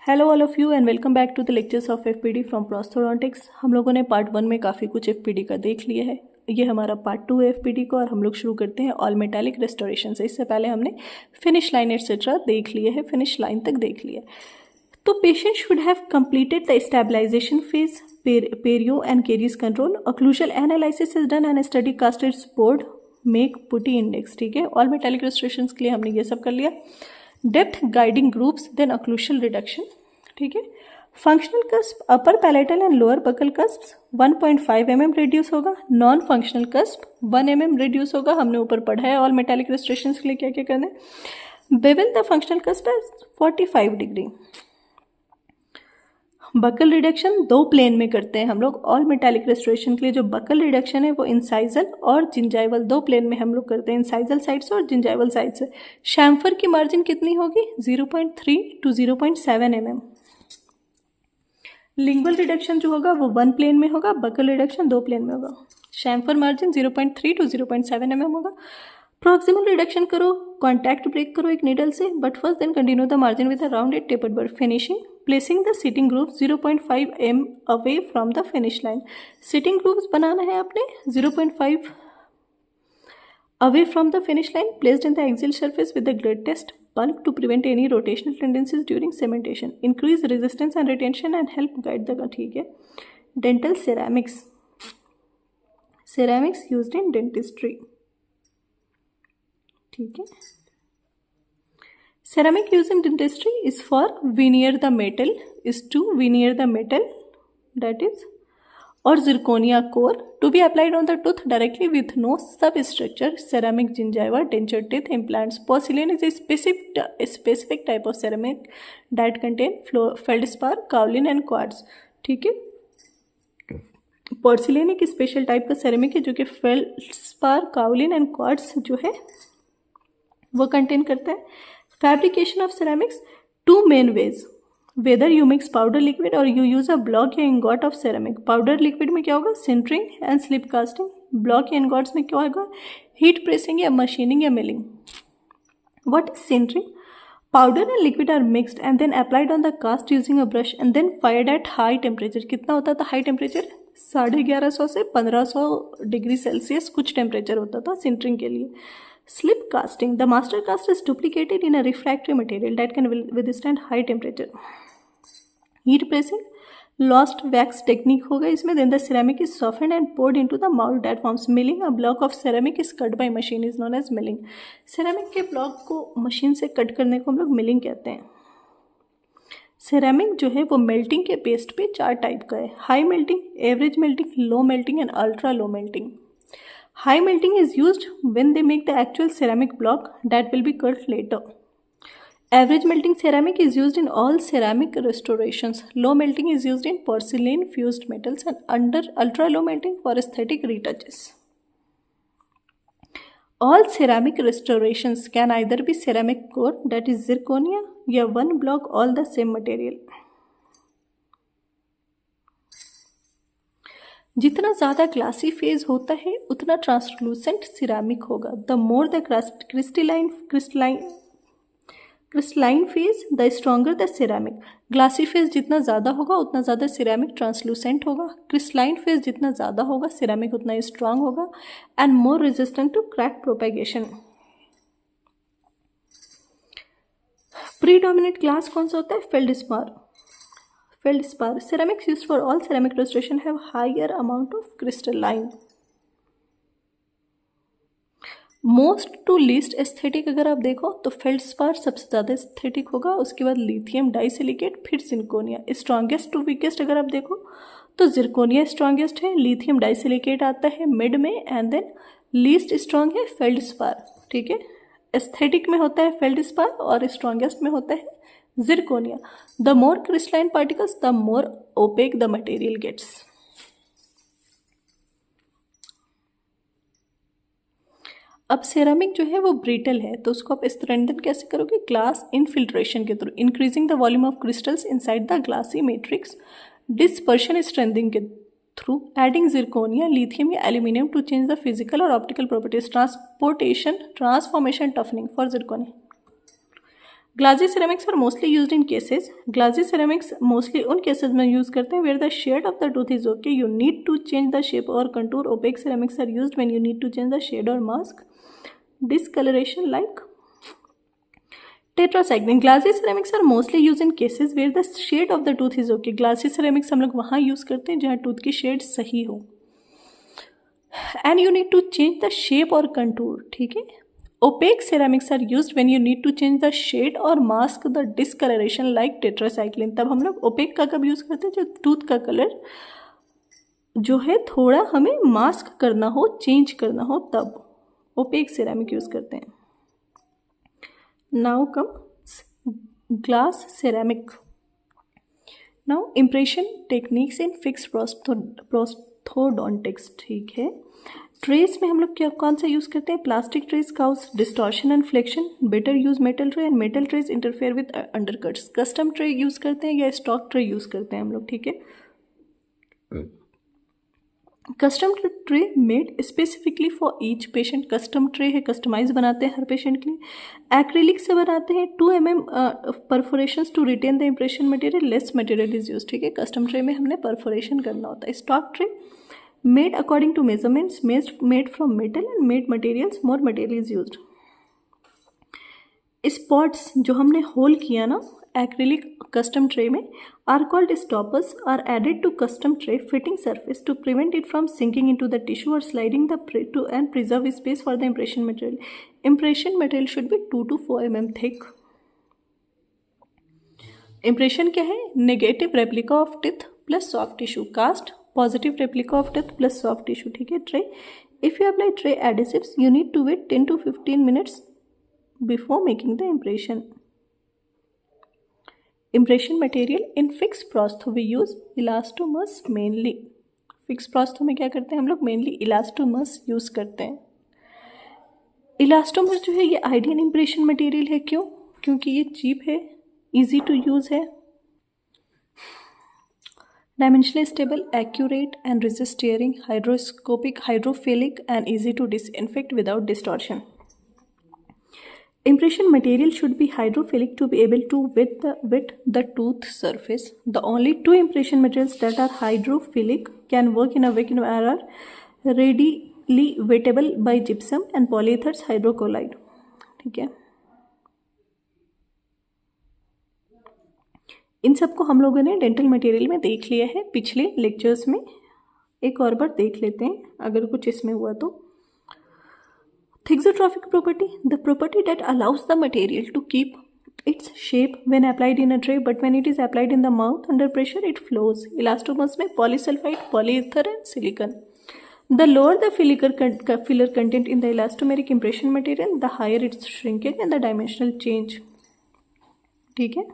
Hello all of you and welcome back to the lectures of FPD from prosthodontics. हम लोगों ने part 1 में काफ़ी कुछ एफपीडी का देख लिया है। ये हमारा पार्ट 2 है एफपीडी का और हम लोग शुरू करते हैं ऑल मेटालिक रेस्टोरेशन से। इससे पहले हमने फिनिश लाइन एटसेट्रा देख लिए है, फिनिश लाइन तक देख लिया। तो patient should have completed the stabilization phase, perio and caries control, occlusal analysis is done and study casted board make putty index. ठीक है, ऑल मेटालिक रेस्टोरेशन के लिए हमने ये सब कर लिया। Depth guiding groups, then occlusal reduction. ठीक है, functional cusp upper palatal and lower buccal cusp 1.5 mm reduce होगा, non functional cusp 1 mm reduce होगा। हमने ऊपर पढ़ा है ऑल मेटालिक रेस्टोरेशन के लिए क्या क्या करना है। बेवल द फंक्शनल कस्प है 45 डिग्री। बकल रिडक्शन दो प्लेन में करते हैं हम लोग ऑल मेटालिक रेस्टोरेशन के लिए। जो बकल रिडक्शन है वो इंसाइजल और जिंजाइवल दो प्लेन में हम लोग करते हैं, इंसाइजल साइड से और जिंजाइवल साइड से। शैम्फर की मार्जिन कितनी होगी 0.3 to 0.7 mm। लिंगुअल रिडक्शन जो होगा वो 1 प्लेन में होगा, बकल रिडक्शन 2 प्लेन में होगा। शैम्फर मार्जिन 0.3 to 0.7 mm होगा। प्रॉक्सिमल रिडक्शन करो, कॉन्टैक्ट ब्रेक करो एक नीडल से, but first then continue the margin with a rounded tapered bur. Finishing placing the seating grooves 0.5 mm away from the finish line. Seating grooves बनाना है आपने 0.5 away from the finish line, placed in the axial surface with the greatest bulk to prevent any rotational tendencies during cementation, increase resistance and retention and help guide the। ठीक है, dental ceramics, ceramics used in dentistry। ठीक है, ceramic used in dentistry is for veneer the metal, is to veneer the metal, that is, or zirconia core to be applied on the tooth directly with no substructure, ceramic gingiva, denture teeth implants। Porcelain is a specific type of ceramic that contain feldspar, kaolin and quartz। ठीक है, porcelain एक special type का ceramic है जो कि feldspar, kaolin and quartz जो है वो कंटेन करता है। Fabrication of ceramics two main ways, whether you mix powder liquid और यू यूज अ ब्लॉक या ingot of ceramic. Powder liquid में क्या होगा sintering and slip casting, block या इंगॉट्स में क्या होगा हीट प्रेसिंग या मशीनिंग या milling. What is sintering? Powder and liquid are mixed and then applied on the cast using a brush and then fired at high temperature. कितना होता था high temperature? 1150 से 1500 डिग्री सेल्सियस कुछ temperature होता था sintering के लिए। Slip casting, the master cast is duplicated in a refractory material that can withstand high temperature। Heat pressing, lost wax technique होगा इसमें। Then the ceramic is softened and poured into the mold that forms। Milling, a block of ceramic is cut by machine is known as milling। ceramic के block को machine से cut करने को हम लोग milling कहते हैं। सेरेमिक जो है वो मेल्टिंग के पेस्ट पे 4 टाइप का है, high melting, average melting, low melting and ultra low melting. High melting is used when they make the actual ceramic block that will be cut later। Average melting ceramic is used in all ceramic restorations। Low melting is used in porcelain fused metals and under ultra low melting for aesthetic retouches। All ceramic restorations can either be ceramic core, that is zirconia, या one block all the same material। जितना ज़्यादा glassy phase होता है उतना translucent ceramic होगा। The more the crystalline phase the stronger the ceramic. Glassy phase जितना ज़्यादा होगा उतना ज़्यादा सिरामिक ट्रांसलूसेंट होगा। क्रिस्टलाइन फेज जितना ज़्यादा होगा सिरामिक उतना स्ट्रांग होगा and more resistant to crack propagation. Predominant glass कौन सा होता है? Feldspar. Feldspar, ceramics used for all ceramic restoration have higher amount of crystalline। Most to least aesthetic अगर आप देखो तो फेल्डस्पार सबसे ज़्यादा एस्थेटिक होगा, उसके बाद लिथियम डाइसिलिकेट, फिर जिरकोनिया। स्ट्रॉन्गेस्ट टू वीकेस्ट अगर आप देखो तो जिरकोनिया स्ट्रॉन्गेस्ट है, लिथियम डाइसिलिकेट आता है मिड में एंड देन लीस्ट स्ट्रॉन्ग है फेल्डस्पार। ठीक है, एस्थेटिक में होता है फेल्डस्पार और स्ट्रॉन्गेस्ट में होता है zirconia। The more crystalline particles, the more opaque the material gets। अब सेरामिक जो है वो ब्रिटल है तो उसको आप स्ट्रेंथन कैसे करोगे? ग्लास इनफिल्ट्रेशन के through, increasing the volume of crystals inside the glassy matrix, dispersion strengthening के थ्रू, एडिंग जिरकोनिया, लिथियम या aluminium to change the physical और optical properties, transformation toughening for zirconia. Glassy ceramics are mostly used in cases, glassy ceramics mostly उन cases में use करते हैं where the shade of the tooth is okay, you need to change the shape और contour. OPEC ceramics are used when you need to change the shade और mask discoloration like tetracycline. Glassy ceramics are mostly used in cases where the shade of the tooth is okay. Glassy ceramics हम लोग वहाँ use करते हैं जहाँ tooth की shade सही हो. And you need to change the shape or contour. ठीक है. Opaque ceramics are used when you need to change the shade or mask the discoloration like tetracycline. तब हम लोग opaque का कब यूज करते हैं जब टूथ का कलर जो है थोड़ा हमें मास्क करना हो, चेंज करना हो, तब ओपेक सिरेमिक यूज करते हैं. Now comes glass ceramic. Now impression techniques in fix prosthodontics. ठीक है. ट्रेस में हम लोग क्या कौन सा यूज करते हैं? Plastic trays cause distortion and flexion. Better use metal tray and metal trays interfere with undercuts. Custom tray use करते हैं या स्टॉक ट्रे यूज करते हैं हम लोग. ठीक है. Custom tray made specifically for each patient. Custom tray है, कस्टमाइज बनाते हैं हर पेशेंट के लिए. एक्रिलिक से बनाते हैं. 2 mm perforations to retain the impression material. Less material is use. ठीक है. कस्टम ट्रे में हमने परफोरेशन करना होता है. Stock tray made according to measurements, made from metal and made materials, more material is use. Spots जो हमने hole किया ना एक्रिलिक कस्टम ट्रे में are called stoppers, are added to custom tray fitting surface to prevent it from sinking into the tissue or sliding and preserve space for the impression material. Impression material should be 2 to 4 mm thick. Impression क्या है? Negative replica of teeth plus soft tissue. Cast positive replica of teeth plus soft tissue. ठीक है. Tray. If you apply tray adhesives, you need to wait 10 to 15 minutes before making the impression. Impression material in fixed prostho we use elastomers mainly. Fixed prostho में क्या करते हैं हम लोग? mainly elastomers use करते हैं. इलास्टोमर जो है ये आइडियल इम्प्रेशन मटेरियल है. क्यों? क्योंकि ये चीप है, इजी टू यूज है, dimensionally stable, accurate and resist tearing, hydroscopic, hydrophilic and easy to disinfect without distortion. Impression material should be hydrophilic to be able to wet the tooth surface. The only 2 impression materials that are hydrophilic can work in a vacuum are readily wettable by gypsum and polyethers hydrocolloid. ठीक है. इन सबको हम लोगों ने dental material में देख लिया है पिछले लेक्चर्स में. एक और बार देख लेते हैं अगर कुछ इसमें हुआ तो. Thixotropic property, the property that allows the material to keep its shape when applied in a tray, but when it is applied in the mouth under pressure, it flows. Elastomers में polysulfide, polyether and silicon. The lower the filler content in the elastomeric impression material, the higher its shrinkage and the dimensional change. ठीक है.